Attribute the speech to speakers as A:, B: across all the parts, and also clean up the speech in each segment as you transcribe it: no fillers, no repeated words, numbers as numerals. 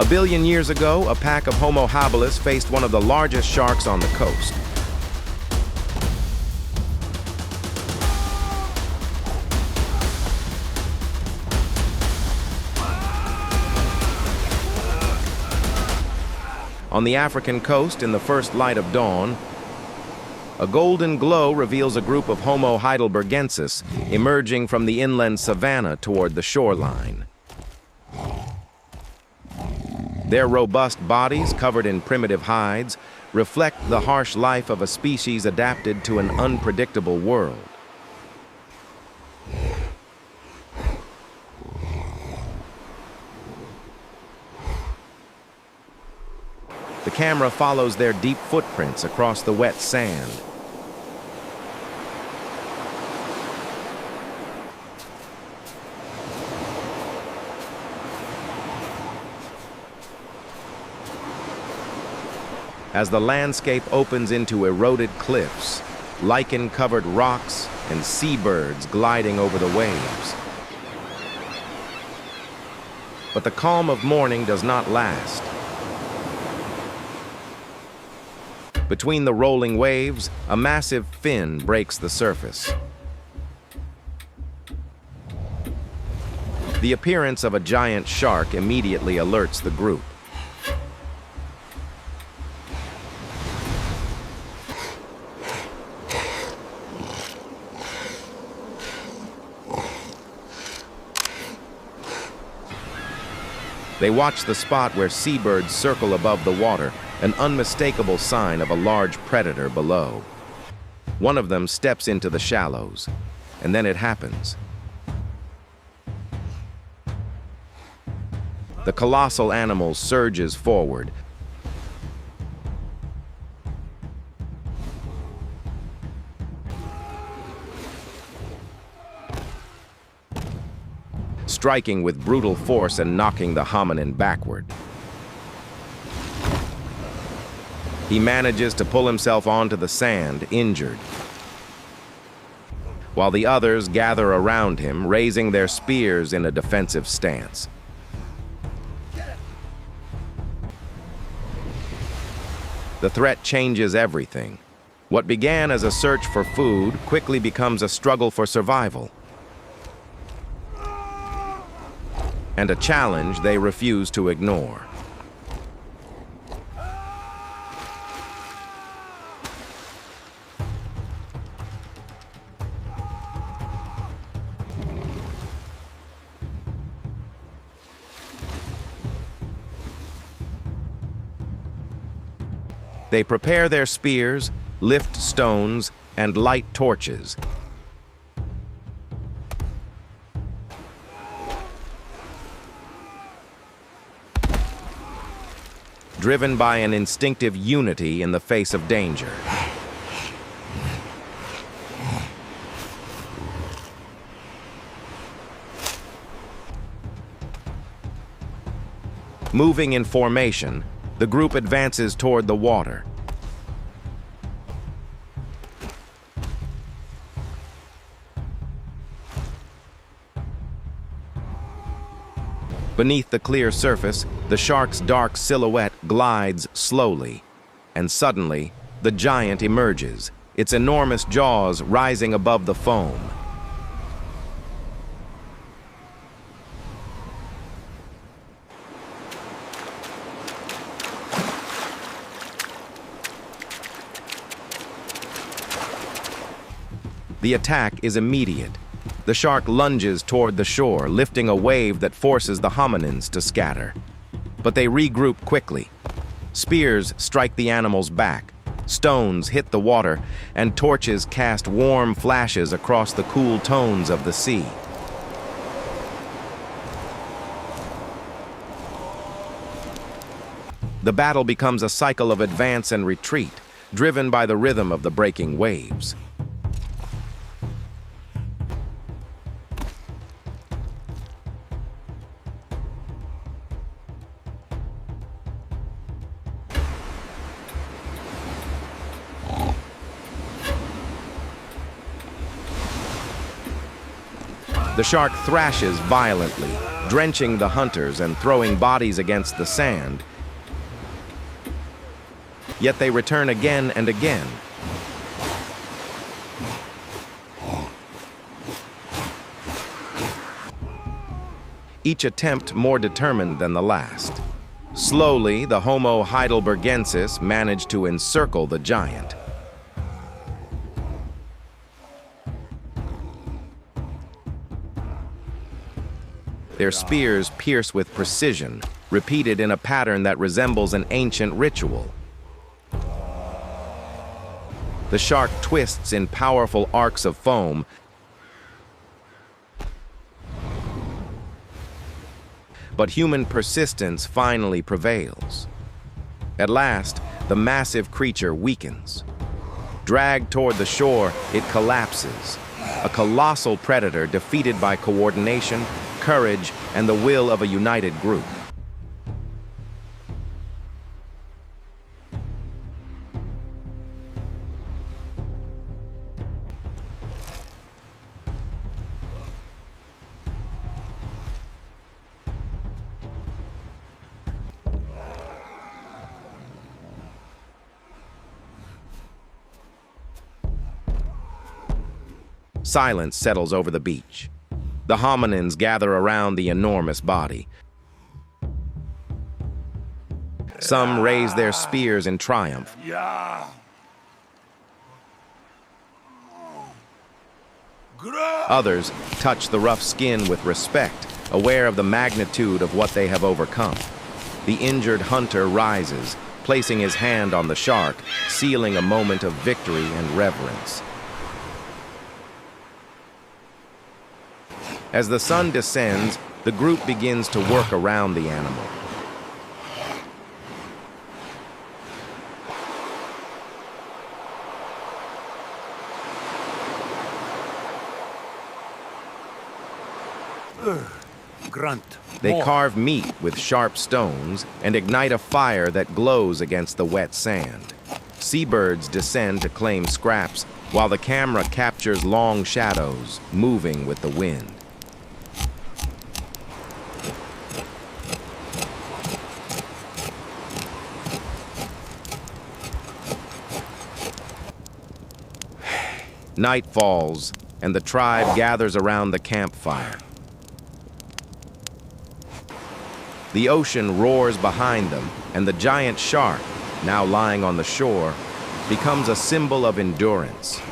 A: A billion years ago, a pack of Homo habilis faced one of the largest sharks on the coast. On the African coast, in the first light of dawn, a golden glow reveals a group of Homo heidelbergensis emerging from the inland savanna toward the shoreline. Their robust bodies, covered in primitive hides, reflect the harsh life of a species adapted to an unpredictable world. The camera follows their deep footprints across the wet sand. As the landscape opens into eroded cliffs, lichen-covered rocks, and seabirds gliding over the waves. But the calm of morning does not last. Between the rolling waves, a massive fin breaks the surface. The appearance of a giant shark immediately alerts the group. They watch the spot where seabirds circle above the water, an unmistakable sign of a large predator below. One of them steps into the shallows, and then it happens. The colossal animal surges forward, striking with brutal force and knocking the hominin backward. He manages to pull himself onto the sand, injured, while the others gather around him, raising their spears in a defensive stance. The threat changes everything. What began as a search for food quickly becomes a struggle for survival, and a challenge they refuse to ignore. They prepare their spears, lift stones, and light torches. Driven by an instinctive unity in the face of danger. Moving in formation, the group advances toward the water. Beneath the clear surface, the shark's dark silhouette glides slowly, and suddenly, the giant emerges, its enormous jaws rising above the foam. The attack is immediate. The shark lunges toward the shore, lifting a wave that forces the hominins to scatter. But they regroup quickly. Spears strike the animal's back, stones hit the water, and torches cast warm flashes across the cool tones of the sea. The battle becomes a cycle of advance and retreat, driven by the rhythm of the breaking waves. The shark thrashes violently, drenching the hunters and throwing bodies against the sand. Yet they return again and again. Each attempt more determined than the last. Slowly, the Homo heidelbergensis managed to encircle the giant. Their spears pierce with precision, repeated in a pattern that resembles an ancient ritual. The shark twists in powerful arcs of foam, but human persistence finally prevails. At last, the massive creature weakens. Dragged toward the shore, it collapses. A colossal predator defeated by coordination, courage, and the will of a united group. Silence settles over the beach. The hominins gather around the enormous body. Some raise their spears in triumph. Others touch the rough skin with respect, aware of the magnitude of what they have overcome. The injured hunter rises, placing his hand on the shark, sealing a moment of victory and reverence. As the sun descends, the group begins to work around the animal.
B: Grunt.
A: They carve meat with sharp stones and ignite a fire that glows against the wet sand. Seabirds descend to claim scraps, while the camera captures long shadows moving with the wind. Night falls, and the tribe gathers around the campfire. The ocean roars behind them, and the giant shark, now lying on the shore, becomes a symbol of endurance.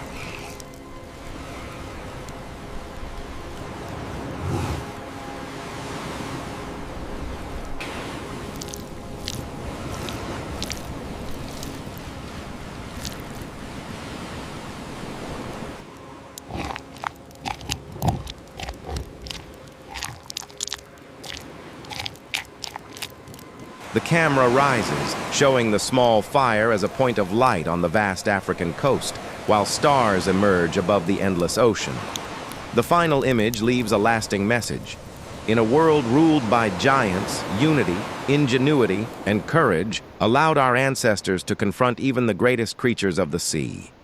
A: The camera rises, showing the small fire as a point of light on the vast African coast, while stars emerge above the endless ocean. The final image leaves a lasting message. In a world ruled by giants, unity, ingenuity, and courage allowed our ancestors to confront even the greatest creatures of the sea.